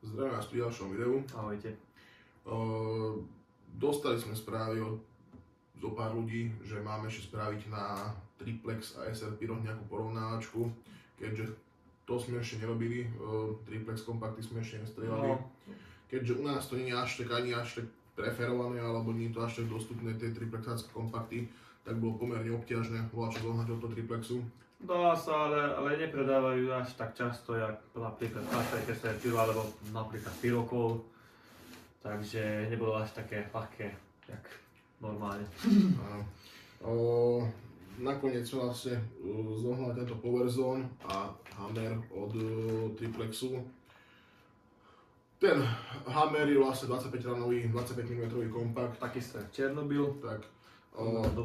Zdravím vás pri ďalšom videu. Ahojte. Dostali sme správy od zo pár ľudí, že máme ešte spraviť na Triplex a SR Pyro nejakú porovnávačku, keďže to sme ešte nerobili, Triplex kompakty sme ešte nestrieľali. Keďže u nás to nie je až tak preferované, alebo nie je to až tak dostupné tie triplexácké kompakty, tak bolo pomerne obťažné voľačo zohnať od toho Triplexu. Dá sa, ale nepredávajú až tak často, jak napríklad SR Pyro alebo napríklad Pyrokol. Takže nebolo až také ľahké, jak normálne. Nakoniec som vlastne zohnal tento Power Zone a Hammer od Triplexu. Ten Hammer je vlastne 25 mm kompakt. Takisto je Černobyl. Tak,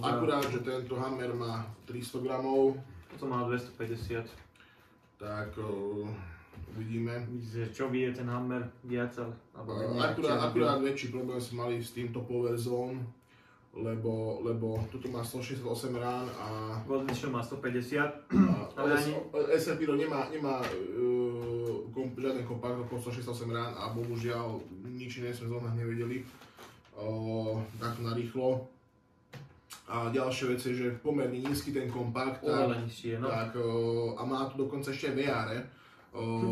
akurát, že tento Hammer má 300 gramov. To má 250. Tak uvidíme. Čo vie ten Hammer viac? Akurát väčší problém sme mali s týmto Power Zone, lebo tuto má 168 rán a Golden Show má 150. SR Pyro nemá žiaden kompakt okolo 168 rán a bohužiaľ nič iné sme zohnať nevedeli takto narýchlo. A ďalšia vec je, že pomerne nízky ten kompakt tak, a má tu dokonca ešte aj VR.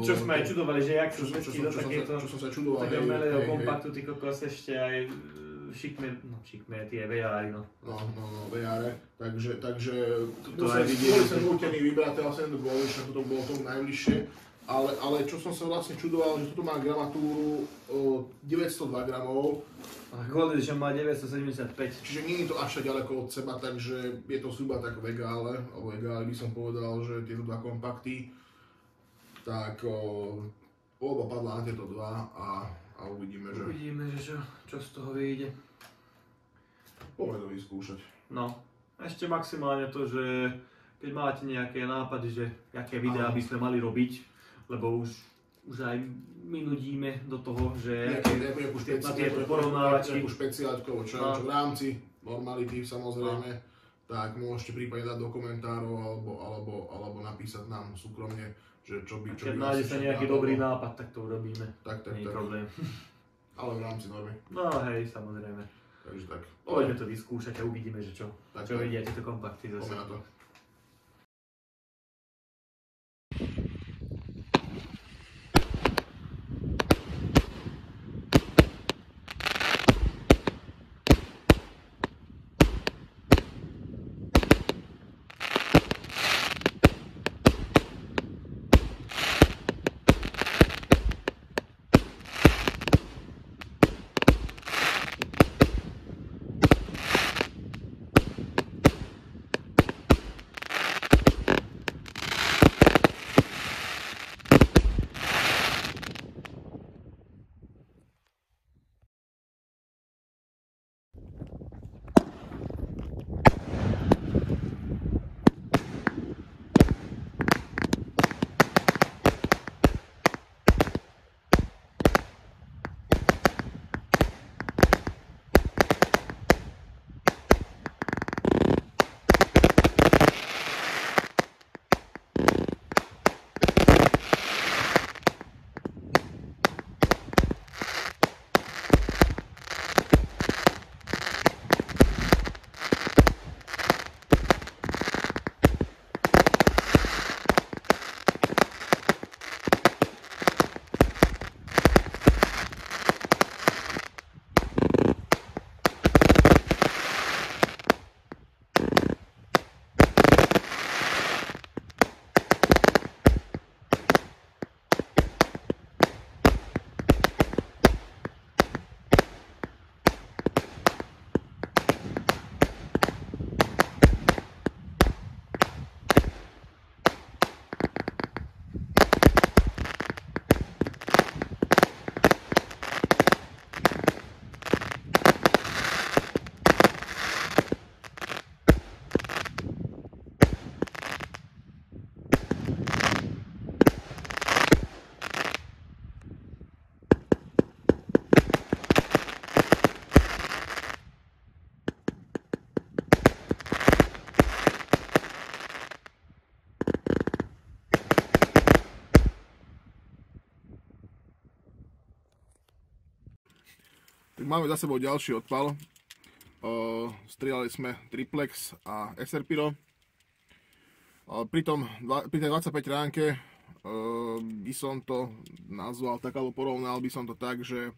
Čo sme aj čudovali, že jak sa zmestí do takéto malého kompaktu, ty kokos ešte aj šikme tie VR, no. No, VR, takže boli sme nútení vybrať vlastne to bolo, že toto bolo tomu najbližšie, ale čo som sa vlastne čudoval, že toto má gramatúru 902 gramov. A Golden Show má 975. Čiže nie je to až tak ďaleko od seba, takže je to zhruba tak v egále, alebo egále by som povedal, že tieto dva kompakty, tak oba padla na tieto dva a uvidíme, že čo z toho vyjde. Poďme to vyskúšať. No, ešte maximálne to, že keď máte nejaké nápady, že aké videá by sme mali robiť, lebo už aj my nudíme do toho, že na tieto porovnávačky. Nejakú špeciálku, čo v rámci normality samozrejme, tak môžete prípadne dať do komentárov alebo napísať nám súkromne, že čo by... Keď nájde sa nejaký dobrý nápad, tak to urobíme. Tak. Nie je problém. Ale v rámci normy. No hej, samozrejme. Takže tak. Poďme to vyskúšať a uvidíme, že čo vedia tieto kompakty zase. Poďme na to. Tak máme za sebou ďalší odpal. Strieľali sme triplex a SR Pyro. Pri tej 25 ránke by som to nazval tak, alebo porovnal by som to tak, že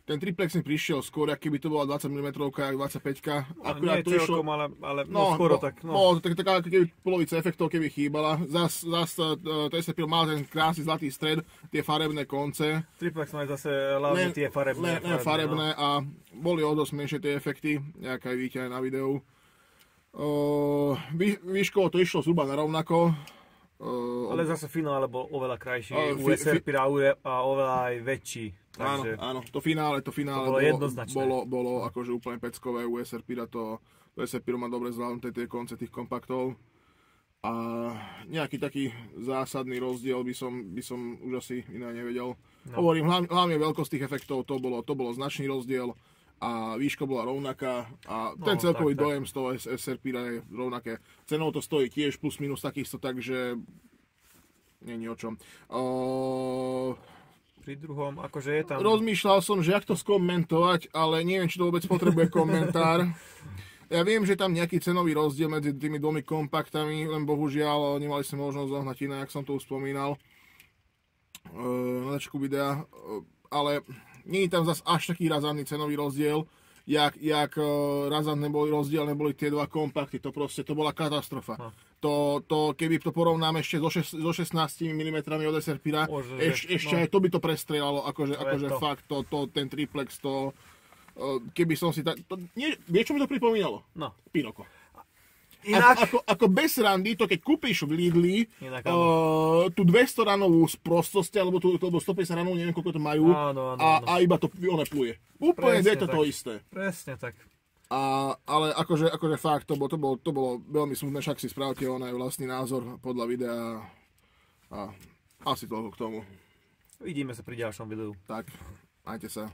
ten triplex mi prišiel skôr, ak keby to bola 20 mm, jak 25. Akurát to išlo, ale skoro tak. Taká keby polovica efektov, keby chýbala. Zas to SR Pyro mal ten krásny zlatý stred, tie farebné konce. Triplex má zase hlavne tie farebné. A boli o dosť menšie tie efekty, jak aj vidíte aj na videu. Výškovo to išlo zhruba na rovnako. Ale zase finále bol oveľa krajší u SR Pyra a oveľa aj väčší. Takže áno, to finále bolo jednoznačné. Bolo akože úplne peckové u SR Pyra, to SR Pyro má dobre zvládnuté tie konce tých kompaktov. A nejaký taký zásadný rozdiel by som už asi iné nevedel. No. Hovorím, hlavne veľkosť tých efektov, to bolo značný rozdiel a výška bola rovnaká a ten celkový dojem z toho SR Pyra je rovnaké. Cenou to stojí tiež plus minus takisto, takže nie je o čom. Pri druhom, akože je tam... Rozmýšľal som, že jak to skomentovať, ale neviem, či to vôbec potrebuje komentár. Ja viem, že tam nejaký cenový rozdiel medzi tými dvomi kompaktami, len bohužiaľ nemali sme možnosť zohnať iné, jak som to už spomínal na začiatku videa, ale nie je tam zase až taký razantný cenový rozdiel, jak razantné boli rozdielne boli tie dva kompakty, to bola katastrofa. No. To keby to porovnáme ešte so 16 mm od SR Pyra, ešte aj to by to prestrelalo, akože fakt, ten triplex, keby som si vieš, čo mi to pripomínalo? No. Pyroko. Inak... Ako bez randy, to keď kúpiš v Lidli tú 200 ranovú z prostosti, alebo tú 150 ranovú, neviem koľko to majú, áno. A iba to pluje. Úplne je to isté. Presne tak. Ale akože fakt, to bolo veľmi smutné, však si spravte aj vlastný názor podľa videa a asi toľko k tomu. Vidíme sa pri ďalšom videu. Tak, majte sa.